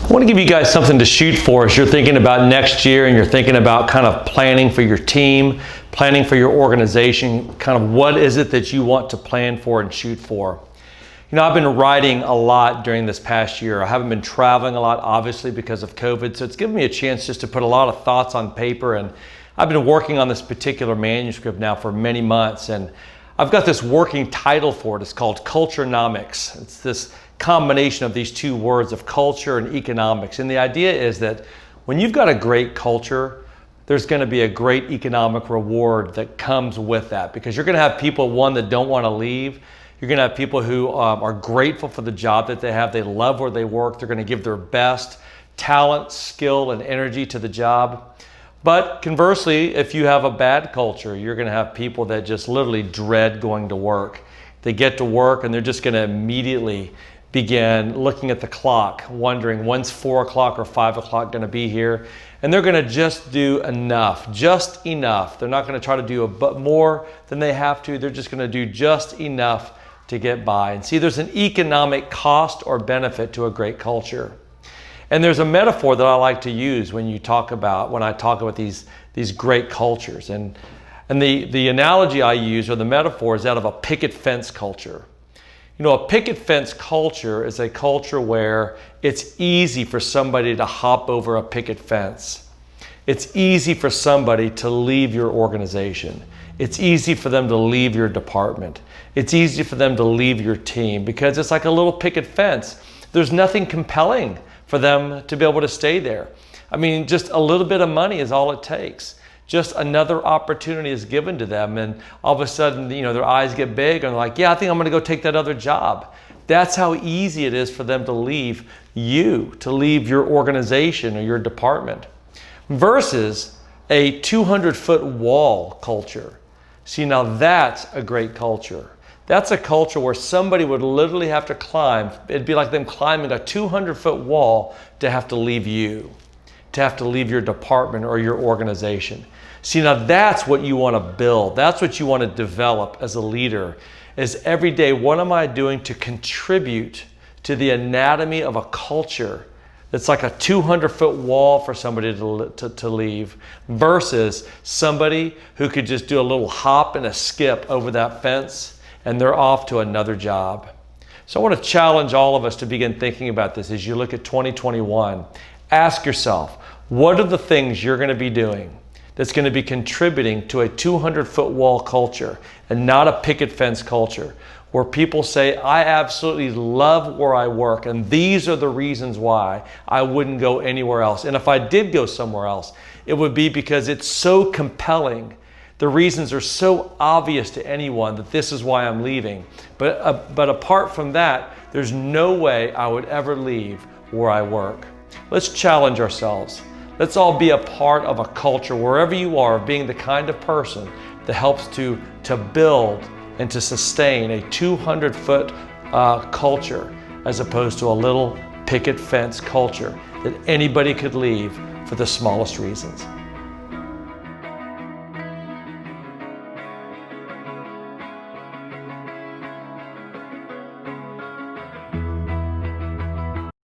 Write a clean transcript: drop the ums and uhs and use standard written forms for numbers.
I want to give you guys something to shoot for as you're thinking about next year and you're thinking about kind of planning for your team, planning for your organization, kind of what is it that you want to plan for and shoot for. You know, I've been writing a lot during this past year. I haven't been traveling a lot, obviously, because of COVID, so it's given me a chance just to put a lot of thoughts on paper, and I've been working on this particular manuscript now for many months, and I've got this working title for it. It's called Culturnomics. It's this combination of these two words of culture and economics. And the idea is that when you've got a great culture, there's going to be a great economic reward that comes with that, because you're going to have people, one, that don't want to leave. You're going to have people who are grateful for the job that they have. They love where they work. They're going to give their best talent, skill, and energy to the job. But conversely, if you have a bad culture, you're going to have people that just literally dread going to work. They get to work and they're just going to immediately begin looking at the clock, wondering when's 4 o'clock or 5 o'clock going to be here. And they're going to just do enough, just enough. They're not going to try to do more than they have to. They're just going to do just enough to get by. And see, there's an economic cost or benefit to a great culture. And there's a metaphor that I like to use when I talk about these great cultures. And the analogy I use, or the metaphor, is that of a picket fence culture. You know, a picket fence culture is a culture where it's easy for somebody to hop over a picket fence. It's easy for somebody to leave your organization. It's easy for them to leave your department. It's easy for them to leave your team, because it's like a little picket fence. There's nothing compelling for them to be able to stay there. I mean, just a little bit of money is all it takes. Just another opportunity is given to them, and all of a sudden, you know, their eyes get big and they're like, yeah, I think I'm gonna go take that other job. That's how easy it is for them to leave you, to leave your organization or your department. Versus a 200-foot wall culture. See, now that's a great culture. That's a culture where somebody would literally have to climb. It'd be like them climbing a 200-foot wall to have to leave you, to have to leave your department or your organization. See, now that's what you want to build. That's what you want to develop as a leader, is every day, what am I doing to contribute to the anatomy of a culture that's like a 200-foot wall for somebody to leave, versus somebody who could just do a little hop and a skip over that fence and they're off to another job. So I want to challenge all of us to begin thinking about this as you look at 2021. Ask yourself, what are the things you're going to be doing that's going to be contributing to a 200-foot wall culture and not a picket fence culture, where people say, I absolutely love where I work, and these are the reasons why I wouldn't go anywhere else. And if I did go somewhere else, it would be because it's so compelling. The reasons are so obvious to anyone that this is why I'm leaving. But apart from that, there's no way I would ever leave where I work. Let's challenge ourselves. Let's all be a part of a culture, wherever you are, being the kind of person that helps to build and to sustain a 200-foot culture, as opposed to a little picket fence culture that anybody could leave for the smallest reasons.